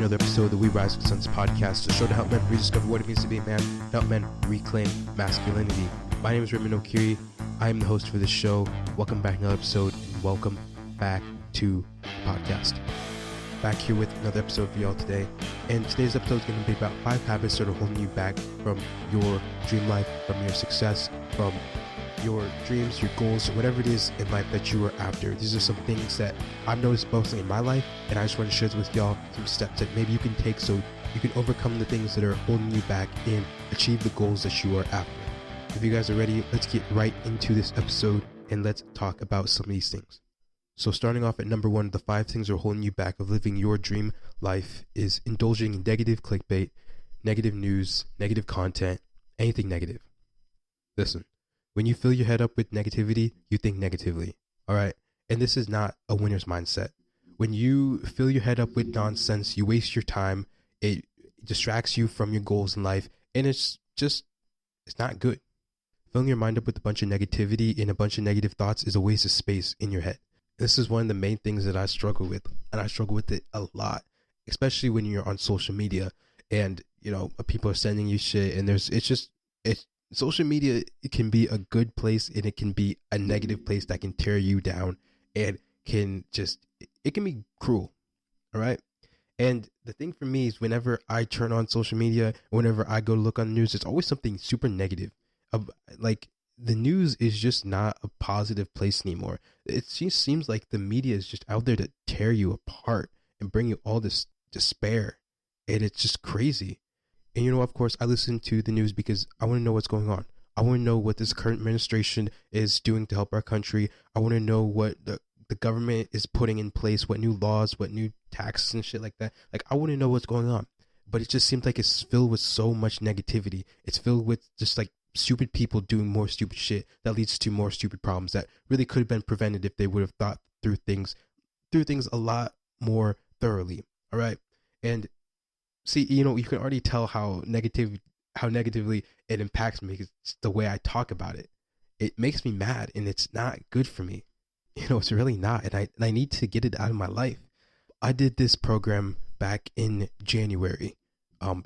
another episode of the We Rise with Sons podcast, a show to help men rediscover what it means to be a man, to help men reclaim masculinity. My name is Raymond Okiri. I am the host for this show. Welcome back to another episode, and welcome back to the podcast. Back here with another episode for y'all today, and today's episode is going to be about 5 habits that are holding you back from your dream life, from your success, from your dreams, your goals, or whatever it is in life that you are after. These are some things that I've noticed mostly in my life, and I just want to share with y'all some steps that maybe you can take so you can overcome the things that are holding you back and achieve the goals that you are after. If you guys are ready, let's get right into this episode and let's talk about some of these things. So starting off at number 1, the 5 things that are holding you back of living your dream life is indulging in negative clickbait, negative news, negative content, anything negative. Listen. When you fill your head up with negativity, you think negatively, all right? And this is not a winner's mindset. When you fill your head up with nonsense, you waste your time, it distracts you from your goals in life, and it's not good. Filling your mind up with a bunch of negativity and a bunch of negative thoughts is a waste of space in your head. This is one of the main things that I struggle with, and I struggle with it a lot, especially when you're on social media and, you know, people are sending you shit, and social media, it can be a good place and it can be a negative place that can tear you down and it can be cruel. All right. And the thing for me is whenever I turn on social media, whenever I go look on the news, it's always something super negative. Like the news is just not a positive place anymore. It just seems like the media is just out there to tear you apart and bring you all this despair. And it's just crazy. And, you know, of course, I listen to the news because I want to know what's going on. I want to know what this current administration is doing to help our country. I want to know what the government is putting in place, what new laws, what new taxes and shit like that. Like, I want to know what's going on. But it just seems like it's filled with so much negativity. It's filled with just like stupid people doing more stupid shit that leads to more stupid problems that really could have been prevented if they would have thought through things a lot more thoroughly. All right. And see, you know, you can already tell how negatively it impacts me because it's the way I talk about it. It makes me mad and it's not good for me. You know, it's really not. And I need to get it out of my life. I did this program back in January.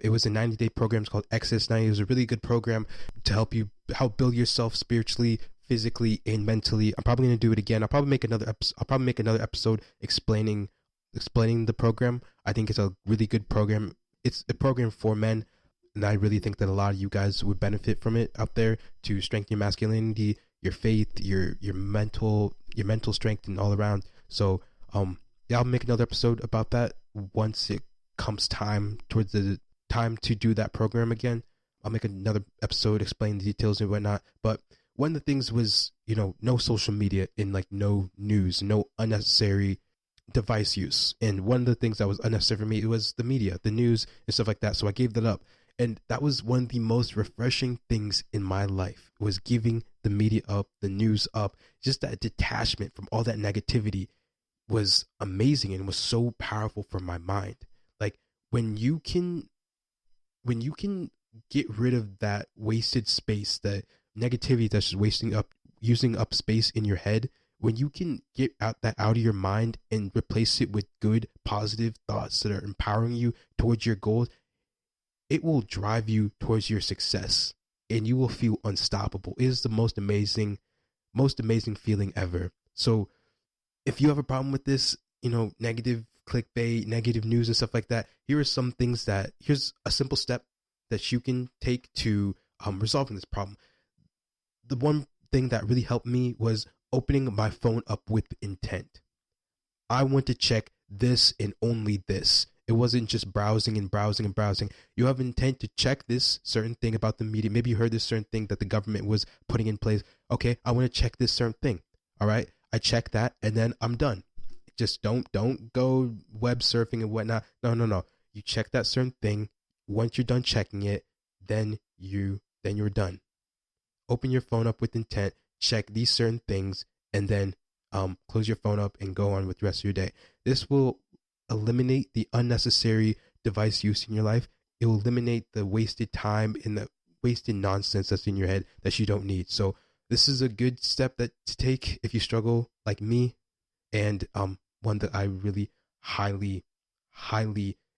It was a 90-day program. It's called Exodus 90. It was a really good program to help build yourself spiritually, physically, and mentally. I'm probably going to do it again. I'll probably make another episode explaining the program. I think it's a really good program. It's a program for men, and I really think that a lot of you guys would benefit from it out there to strengthen your masculinity, your faith, your mental strength, and all around. So, yeah, I'll make another episode about that once it comes towards the time to do that program again. I'll make another episode explaining the details and whatnot. But one of the things was, you know, no social media and like no news, no unnecessary device use. And one of the things that was unnecessary for me, it was the media, the news and stuff like that. So I gave that up. And that was one of the most refreshing things in my life, was giving the media up, the news up. Just that detachment from all that negativity was amazing and was so powerful for my mind. Like when you can get rid of that wasted space, that negativity that's just using up space in your head, when you can get that out of your mind and replace it with good, positive thoughts that are empowering you towards your goals, it will drive you towards your success and you will feel unstoppable. It is the most amazing feeling ever. So if you have a problem with this, you know, negative clickbait, negative news and stuff like that, here's a simple step that you can take to resolving this problem. The one thing that really helped me was opening my phone up with intent. I want to check this and only this. It wasn't just browsing and browsing and browsing. You have intent to check this certain thing about the media. Maybe you heard this certain thing that the government was putting in place. Okay, I want to check this certain thing. All right, I check that and then I'm done. Just don't go web surfing and whatnot. No. You check that certain thing. Once you're done checking it, then you're done. Open your phone up with intent. Check these certain things, and then close your phone up and go on with the rest of your day. This will eliminate the unnecessary device use in your life. It will eliminate the wasted time and the wasted nonsense that's in your head that you don't need. So this is a good step to take if you struggle like me, and one that I really highly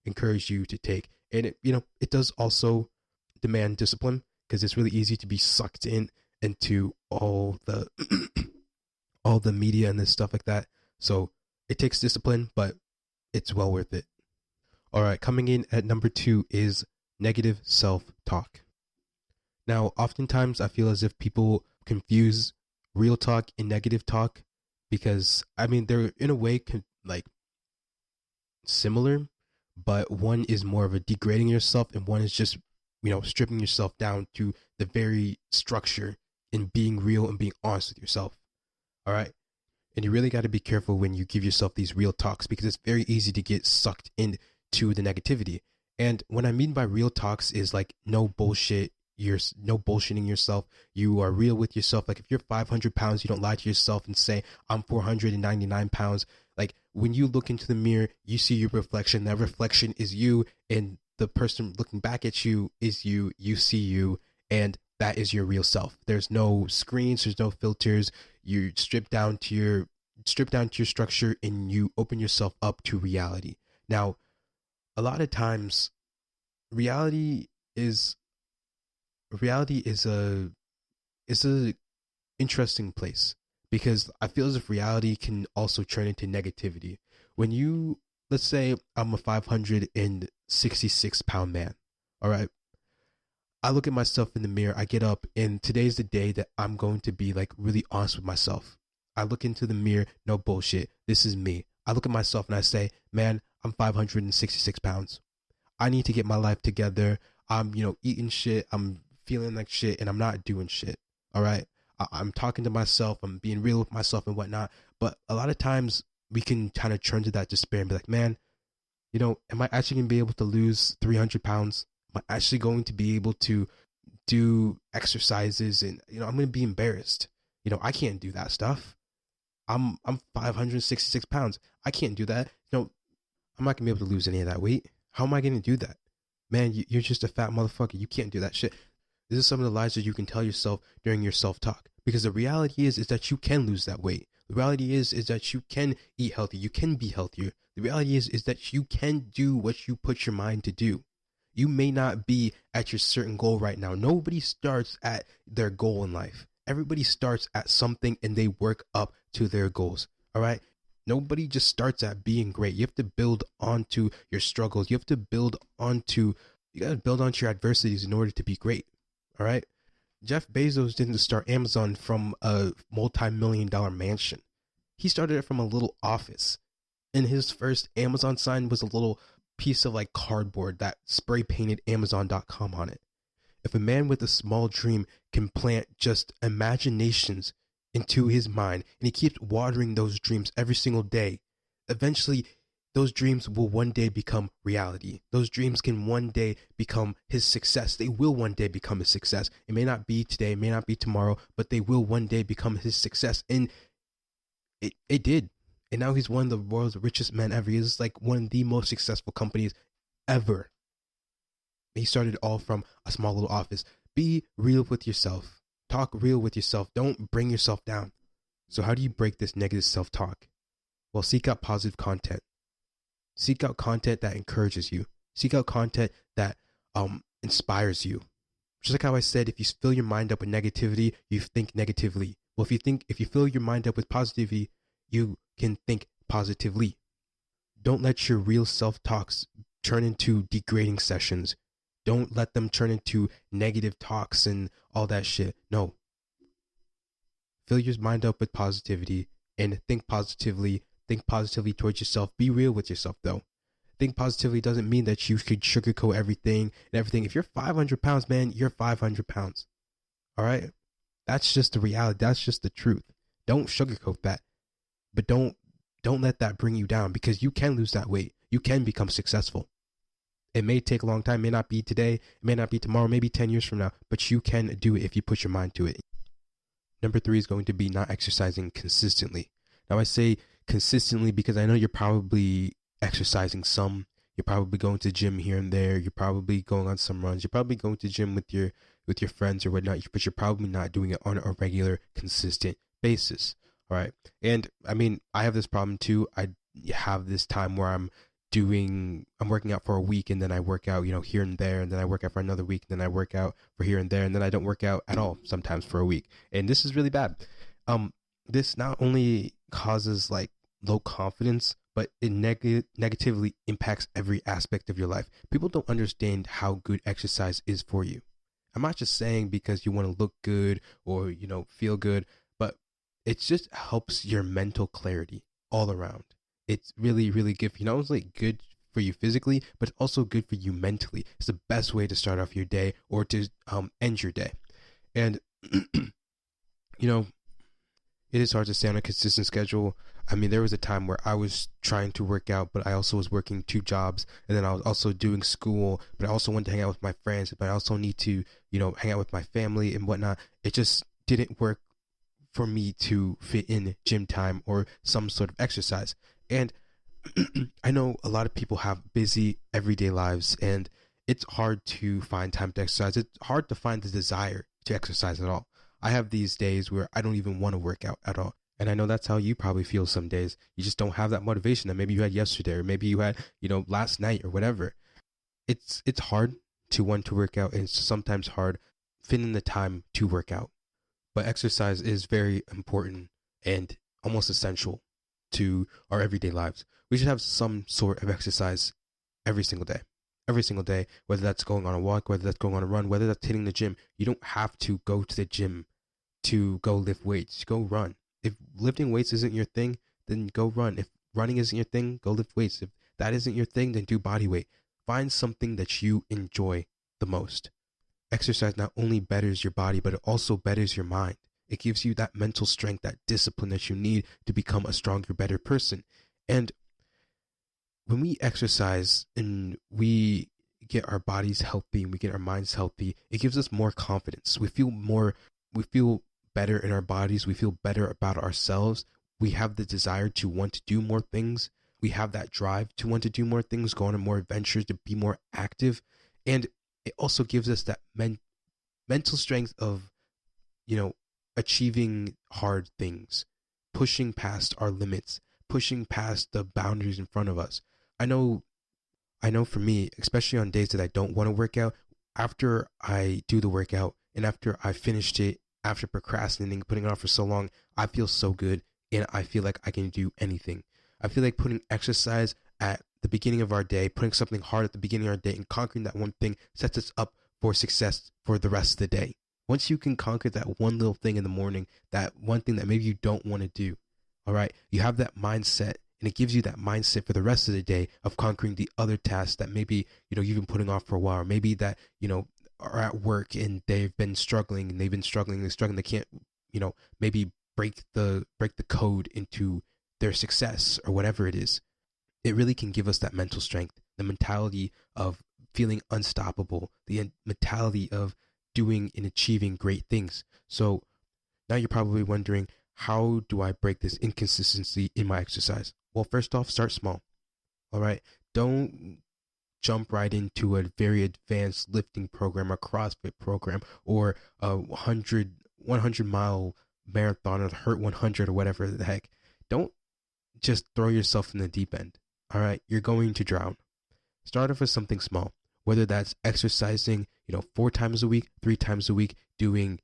encourage you to take. And it does also demand discipline, because it's really easy to be sucked into all the all the media and this stuff like that. So it takes discipline, but it's well worth it. All right, coming in at number 2 is negative self-talk. Now, oftentimes I feel as if people confuse real talk and negative talk, because they're in a way like similar, but one is more of a degrading yourself, and one is just stripping yourself down to the very structure and being real and being honest with yourself. All right. And you really got to be careful when you give yourself these real talks, because it's very easy to get sucked into the negativity. And what I mean by real talks is like no bullshit. You're no bullshitting yourself. You are real with yourself. Like if you're 500 pounds, you don't lie to yourself and say, I'm 499 pounds. Like when you look into the mirror, you see your reflection. That reflection is you, and the person looking back at you is you. You see you, and that is your real self. There's no screens. There's no filters. You strip down to your structure, and you open yourself up to reality. Now, a lot of times, reality is a interesting place, because I feel as if reality can also turn into negativity. When let's say I'm a 566 pound man. All right. I look at myself in the mirror, I get up, and today's the day that I'm going to be like really honest with myself. I look into the mirror, no bullshit. This is me. I look at myself and I say, man, I'm 566 pounds. I need to get my life together. I'm, eating shit. I'm feeling like shit, and I'm not doing shit. All right. I'm talking to myself. I'm being real with myself and whatnot. But a lot of times we can kind of turn to that despair and be like, man, am I actually going to be able to lose 300 pounds? Am I actually going to be able to do exercises? And, I'm going to be embarrassed. I can't do that stuff. I'm 566 pounds. I can't do that. I'm not going to be able to lose any of that weight. How am I going to do that? Man, you're just a fat motherfucker. You can't do that shit. This is some of the lies that you can tell yourself during your self-talk. Because the reality is that you can lose that weight. The reality is that you can eat healthy. You can be healthier. The reality is that you can do what you put your mind to do. You may not be at your certain goal right now. Nobody starts at their goal in life. Everybody starts at something and they work up to their goals. All right. Nobody just starts at being great. You have to build onto your struggles. You got to build onto your adversities in order to be great. All right. Jeff Bezos didn't start Amazon from a multi-million-dollar mansion. He started it from a little office. And his first Amazon sign was a little piece of like cardboard that spray painted Amazon.com on it. If a man with a small dream can plant just imaginations into his mind, and he keeps watering those dreams every single day, eventually those dreams will one day become reality. Those dreams can one day become his success. They will one day become his success. It may not be today, it may not be tomorrow, but they will one day become his success. And it did. And now he's one of the world's richest men ever. He's like one of the most successful companies ever. He started all from a small little office. Be real with yourself. Talk real with yourself. Don't bring yourself down. So how do you break this negative self-talk? Well, seek out positive content. Seek out content that encourages you. Seek out content that inspires you. Just like how I said, if you fill your mind up with negativity, you think negatively. Well, if you fill your mind up with positivity, you can think positively. Don't let your real self-talks turn into degrading sessions. Don't let them turn into negative talks and all that shit. No. Fill your mind up with positivity and think positively. Think positively towards yourself. Be real with yourself, though. Think positively doesn't mean that you should sugarcoat everything and everything. If you're 500 pounds, man, you're 500 pounds. All right? That's just the reality. That's just the truth. Don't sugarcoat that. But don't let that bring you down, because you can lose that weight. You can become successful. It may take a long time. It may not be today. It may not be tomorrow. Maybe 10 years from now. But you can do it if you put your mind to it. Number 3 is going to be not exercising consistently. Now, I say consistently because I know you're probably exercising some. You're probably going to the gym here and there. You're probably going on some runs. You're probably going to the gym with your friends or whatnot. But you're probably not doing it on a regular, consistent basis. All right. And I mean, I have this problem too. I have this time where I'm I'm working out for a week and then I work out, here and there, and then I work out for another week, and then I work out for here and there, and then I don't work out at all sometimes for a week. And this is really bad. This not only causes like low confidence, but it negatively impacts every aspect of your life. People don't understand how good exercise is for you. I'm not just saying because you want to look good or, feel good, but it just helps your mental clarity all around. It's really, really good for you. Not only good for you physically, but it's also good for you mentally. It's the best way to start off your day or to end your day. And, it is hard to stay on a consistent schedule. I mean, there was a time where I was trying to work out, but I also was working 2 jobs, and then I was also doing school, but I also wanted to hang out with my friends, but I also need to, hang out with my family and whatnot. It just didn't work for me to fit in gym time or some sort of exercise. And I know a lot of people have busy everyday lives, and it's hard to find time to exercise. It's hard to find the desire to exercise at all. I have these days where I don't even want to work out at all. And I know that's how you probably feel some days. You just don't have that motivation that maybe you had yesterday, or maybe you had, last night or whatever. It's hard to want to work out, and it's sometimes hard finding the time to work out. But exercise is very important and almost essential to our everyday lives. We should have some sort of exercise every single day. Every single day, whether that's going on a walk, whether that's going on a run, whether that's hitting the gym. You don't have to go to the gym to go lift weights. Go run. If lifting weights isn't your thing, then go run. If running isn't your thing, go lift weights. If that isn't your thing, then do body weight. Find something that you enjoy the most. Exercise not only betters your body, but it also betters your mind. It gives you that mental strength, that discipline that you need to become a stronger, better person. And when we exercise and we get our bodies healthy and we get our minds healthy, it gives us more confidence. We feel better in our bodies. We feel better about ourselves. We have the desire to want to do more things. We have that drive to want to do more things, go on more adventures, to be more active. And it also gives us that mental strength of, achieving hard things, pushing past our limits, pushing past the boundaries in front of us. I know for me, especially on days that I don't want to work out, after I do the workout and after I finished it, after procrastinating, putting it off for so long, I feel so good and I feel like I can do anything. I feel like putting exercise at the beginning of our day, putting something hard at the beginning of our day and conquering that one thing sets us up for success for the rest of the day. Once you can conquer that one little thing in the morning, that one thing that maybe you don't want to do, all right, you have that mindset, and it gives you that mindset for the rest of the day of conquering the other tasks that maybe, you've been putting off for a while, or maybe that, are at work and they've been struggling. They can't, maybe break the code into their success or whatever it is. It really can give us that mental strength, the mentality of feeling unstoppable, the mentality of doing and achieving great things. So now you're probably wondering, how do I break this inconsistency in my exercise? Well, first off, start small. All right. Don't jump right into a very advanced lifting program, a CrossFit program, or a 100-mile marathon or the Hurt 100 or whatever the heck. Don't just throw yourself in the deep end. All right. You're going to drown. Start off with something small, whether that's exercising, 4 times a week, 3 times a week, going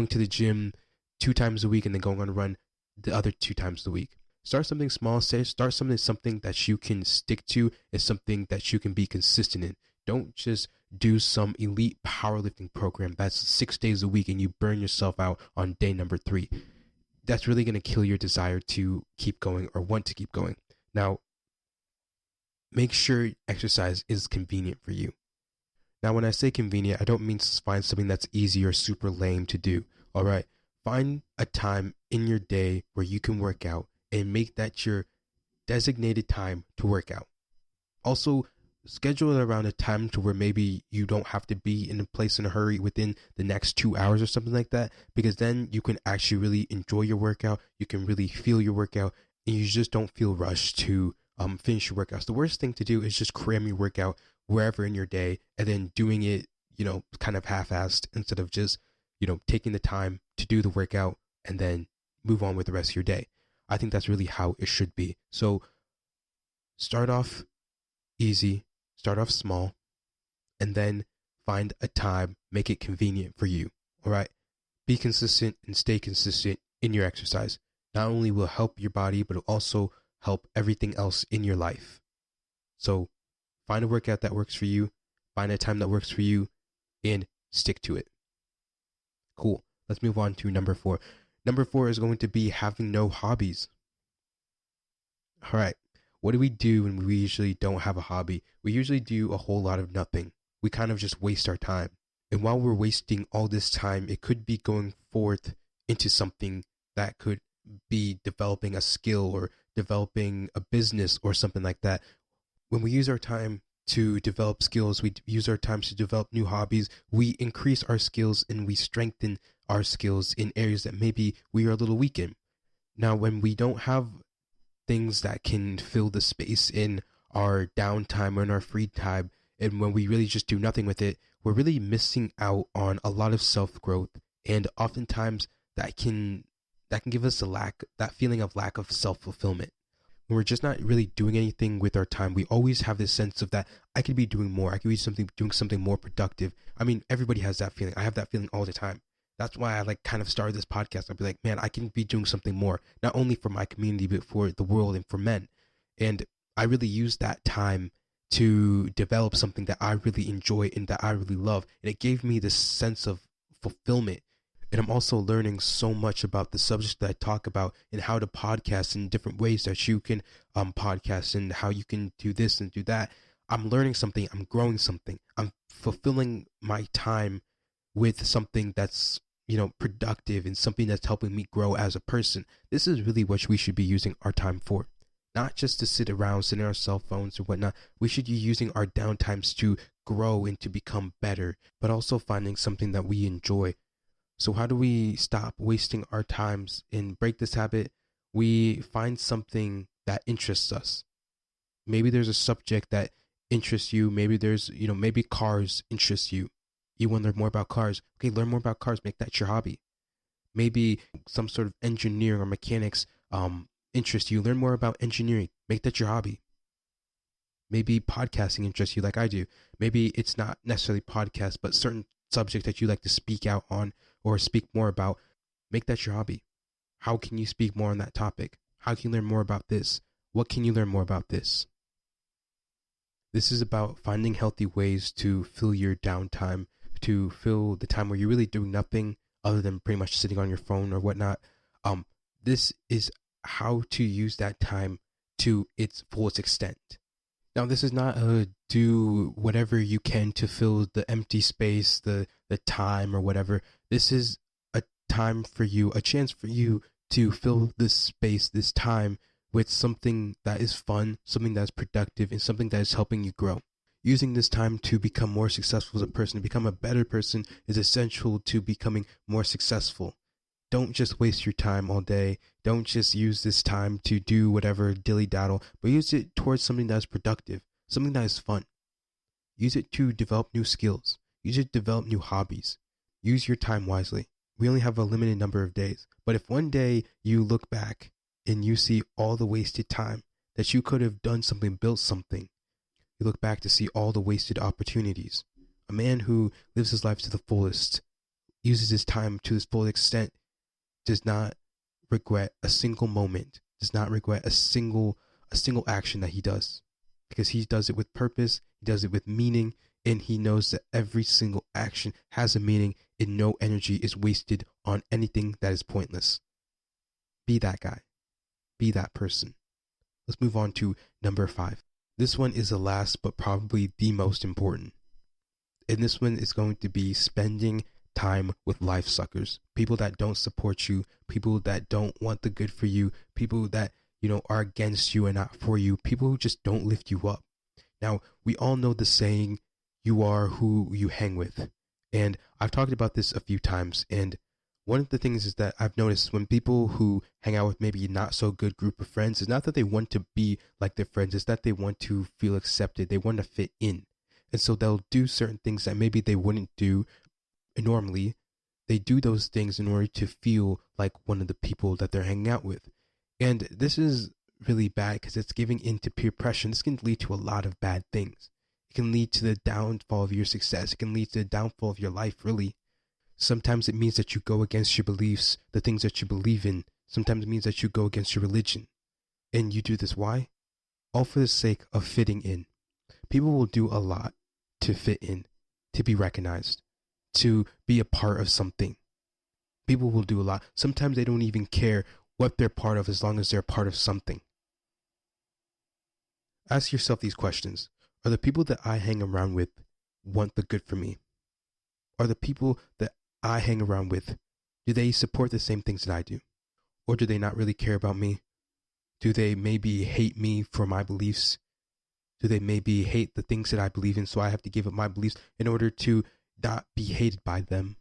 to the gym 2 times a week, and then going on a run the other 2 times a week. Start something small. Start something that you can stick to, and something that you can be consistent in. Don't just do some elite powerlifting program that's 6 days a week and you burn yourself out on day number 3. That's really going to kill your desire to keep going or want to keep going. Now, make sure exercise is convenient for you. Now, when I say convenient, I don't mean to find something that's easy or super lame to do. All right. Find a time in your day where you can work out and make that your designated time to work out. Also, schedule it around a time to where maybe you don't have to be in a place in a hurry within the next 2 hours or something like that, because then you can actually really enjoy your workout. You can really feel your workout, and you just don't feel rushed to finish your workouts. The worst thing to do is just cram your workout wherever in your day and then doing it, kind of half-assed instead of just, taking the time to do the workout and then move on with the rest of your day. I think that's really how it should be. So start off easy, start off small, and then find a time, make it convenient for you. All right. Be consistent and stay consistent in your exercise. Not only will help your body, but it'll also help everything else in your life. So find a workout that works for you, find a time that works for you, and stick to it. Cool. Let's move on to number 4. Number 4 is going to be having no hobbies. All right. What do we do when we usually don't have a hobby? We usually do a whole lot of nothing. We kind of just waste our time. And while we're wasting all this time, it could be going forth into something that could be developing a skill or developing a business or something like that. When we use our time to develop skills, we use our time to develop new hobbies, we increase our skills and we strengthen our skills in areas that maybe we are a little weak in. Now, when we don't have things that can fill the space in our downtime or in our free time, and when we really just do nothing with it, we're really missing out on a lot of self-growth. And oftentimes that can give us that feeling of lack of self-fulfillment. When we're just not really doing anything with our time, we always have this sense of that I could be doing more. I could be doing something more productive. I mean, everybody has that feeling. I have that feeling all the time. That's why I kind of started this podcast. I'll be like, man, I can be doing something more, not only for my community, but for the world and for men. And I really use that time to develop something that I really enjoy and that I really love. And it gave me this sense of fulfillment. And I'm also learning so much about the subjects that I talk about and how to podcast in different ways that you can podcast and how you can do this and do that. I'm learning something. I'm growing something. I'm fulfilling my time with something that's, productive and something that's helping me grow as a person. This is really what we should be using our time for. Not just to sit around, sitting on our cell phones or whatnot. We should be using our downtimes to grow and to become better, but also finding something that we enjoy. So how do we stop wasting our times and break this habit? We find something that interests us. Maybe there's a subject that interests you. Maybe there's, maybe cars interest you. You want to learn more about cars. Okay, learn more about cars. Make that your hobby. Maybe some sort of engineering or mechanics interest you. Learn more about engineering. Make that your hobby. Maybe podcasting interests you like I do. Maybe it's not necessarily podcast, but certain subject that you like to speak out on or speak more about. Make that your hobby. How can you speak more on that topic? How can you learn more about this? What can you learn more about this? This is about finding healthy ways to fill your downtime, to fill the time where you're really doing nothing other than pretty much sitting on your phone or whatnot. This is how to use that time to its fullest extent. Now, this is not do whatever you can to fill the empty space, the time or whatever. This is a time for you, a chance for you to fill this space, this time with something that is fun, something that is productive, and something that is helping you grow. Using this time to become more successful as a person, to become a better person, is essential to becoming more successful. Don't just waste your time all day. Don't just use this time to do whatever dilly-daddle, but use it towards something that is productive, something that is fun. Use it to develop new skills. Use it to develop new hobbies. Use your time wisely. We only have a limited number of days, but if one day you look back and you see all the wasted time that you could have done something, built something, you look back to see all the wasted opportunities. A man who lives his life to the fullest, uses his time to his full extent, does not regret a single moment, does not regret a single action that he does, because he does it with purpose, he does it with meaning, and he knows that every single action has a meaning and no energy is wasted on anything that is pointless. Be that guy. Be that person. Let's move on to number 5. This one is the last, but probably the most important. And this one is going to be spending time with life suckers. People that don't support you, people that don't want the good for you, people that, are against you and not for you, people who just don't lift you up. Now, we all know the saying, you are who you hang with. And I've talked about this a few times, and one of the things is that I've noticed when people who hang out with maybe not so good group of friends, it's not that they want to be like their friends, it's that they want to feel accepted, they want to fit in. And so they'll do certain things that maybe they wouldn't do normally. They do those things in order to feel like one of the people that they're hanging out with. And this is really bad because it's giving in to peer pressure. This can lead to a lot of bad things. It can lead to the downfall of your success. It can lead to the downfall of your life, really. Sometimes it means that you go against your beliefs, the things that you believe in. Sometimes it means that you go against your religion. And you do this, why? All for the sake of fitting in. People will do a lot to fit in, to be recognized, to be a part of something. People will do a lot. Sometimes they don't even care what they're part of as long as they're part of something. Ask yourself these questions. Are the people that I hang around with want the good for me? Are the people that I hang around with, do they support the same things that I do? Or do they not really care about me? Do they maybe hate me for my beliefs? Do they maybe hate the things that I believe in, so I have to give up my beliefs in order to not be hated by them?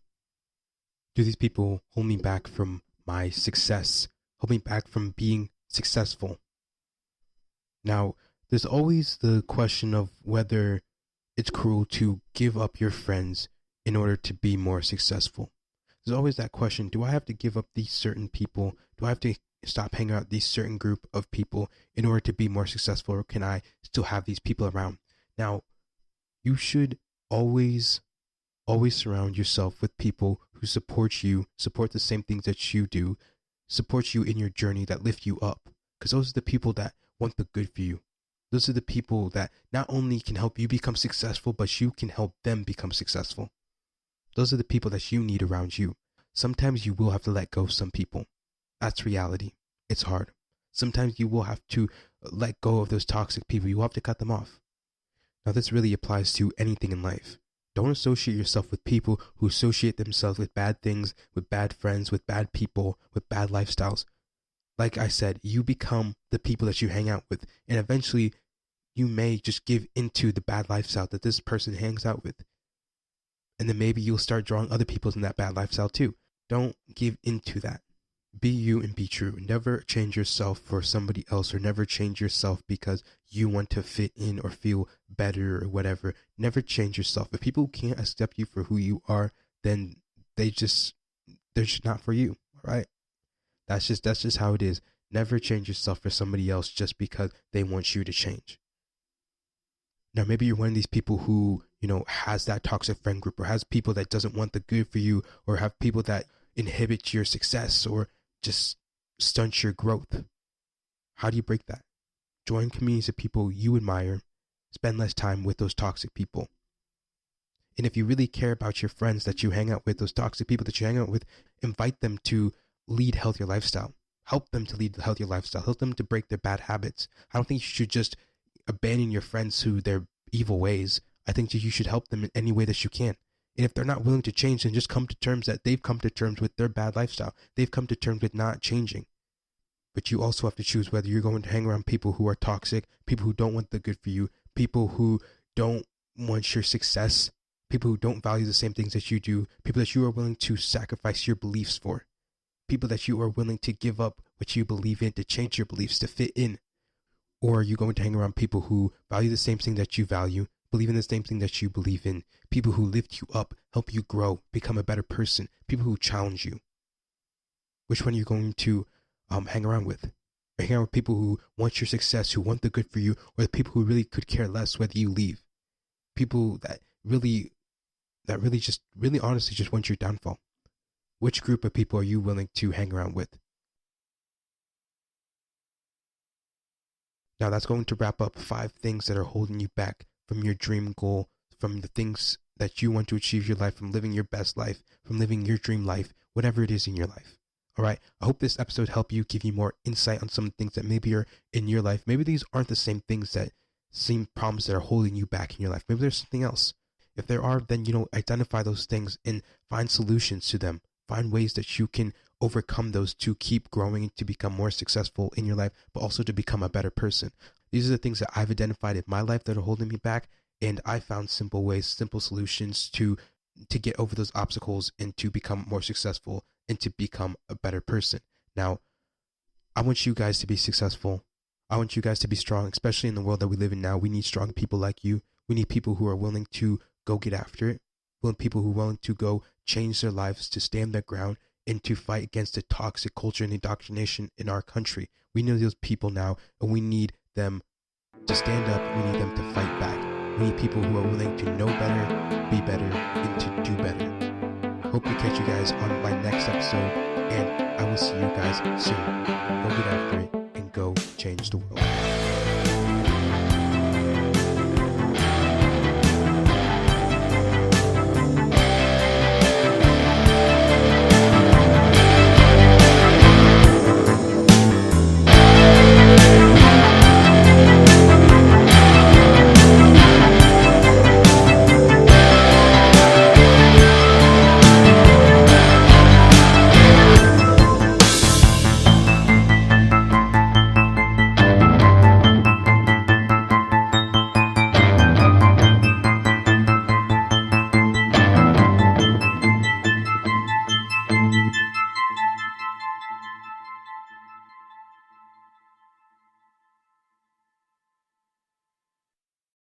Do these people hold me back from my success? Hold me back from being successful? Now, there's always the question of whether it's cruel to give up your friends in order to be more successful. There's always that question, do I have to give up these certain people? Do I have to stop hanging out with these certain group of people in order to be more successful, or can I still have these people around? Now, you should always surround yourself with people who support you, support the same things that you do, support you in your journey, that lift you up. Because those are the people that want the good for you. Those are the people that not only can help you become successful, but you can help them become successful. Those are the people that you need around you. Sometimes you will have to let go of some people. That's reality. It's hard. Sometimes you will have to let go of those toxic people. You will have to cut them off. Now, this really applies to anything in life. Don't associate yourself with people who associate themselves with bad things, with bad friends, with bad people, with bad lifestyles. Like I said, you become the people that you hang out with, and eventually you may just give into the bad lifestyle that this person hangs out with. And then maybe you'll start drawing other people in that bad lifestyle too. Don't give into that. Be you and be true. Never change yourself for somebody else, or never change yourself because you want to fit in or feel better or whatever. Never change yourself. If people can't accept you for who you are, then they're just not for you. All right. That's just how it is. Never change yourself for somebody else just because they want you to change. Now, maybe you're one of these people who, has that toxic friend group, or has people that doesn't want the good for you, or have people that inhibit your success or just stunt your growth. How do you break that? Join communities of people you admire. Spend less time with those toxic people. And if you really care about your friends that you hang out with, those toxic people that you hang out with, invite them to lead healthier lifestyle. Help them to lead a healthier lifestyle. Help them to break their bad habits. I don't think you should just abandon your friends to their evil ways. I think that you should help them in any way that you can. And if they're not willing to change, then just come to terms that they've come to terms with their bad lifestyle. They've come to terms with not changing. But you also have to choose whether you're going to hang around people who are toxic, people who don't want the good for you, people who don't want your success, people who don't value the same things that you do, people that you are willing to sacrifice your beliefs for, people that you are willing to give up what you believe in to change your beliefs to fit in. Or are you going to hang around people who value the same thing that you value, believe in the same thing that you believe in, people who lift you up, help you grow, become a better person, people who challenge you? Which one are you going to hang around with? Are you hanging around with people who want your success, who want the good for you, or the people who really could care less whether you leave? People that really honestly just want your downfall. Which group of people are you willing to hang around with? Now, that's going to wrap up 5 things that are holding you back from your dream goal, from the things that you want to achieve your life, from living your best life, from living your dream life, whatever it is in your life. All right. I hope this episode helped you, give you more insight on some things that maybe are in your life. Maybe these aren't the same things that seem problems that are holding you back in your life. Maybe there's something else. If there are, then, identify those things and find solutions to them. Find ways that you can overcome those to keep growing and to become more successful in your life, but also to become a better person. These are the things that I've identified in my life that are holding me back. And I found simple ways, simple solutions to get over those obstacles and to become more successful and to become a better person. Now, I want you guys to be successful. I want you guys to be strong, especially in the world that we live in now. We need strong people like you. We need people who are willing to go get after it. We want people who are willing to go change their lives, to stand their ground, and to fight against the toxic culture and indoctrination in our country. We need those people now, and we need them to stand up. We need them to fight back. We need people who are willing to know better, be better, and to do better. Hope to catch you guys on my next episode, and I will see you guys soon. Go get after it and go change the world.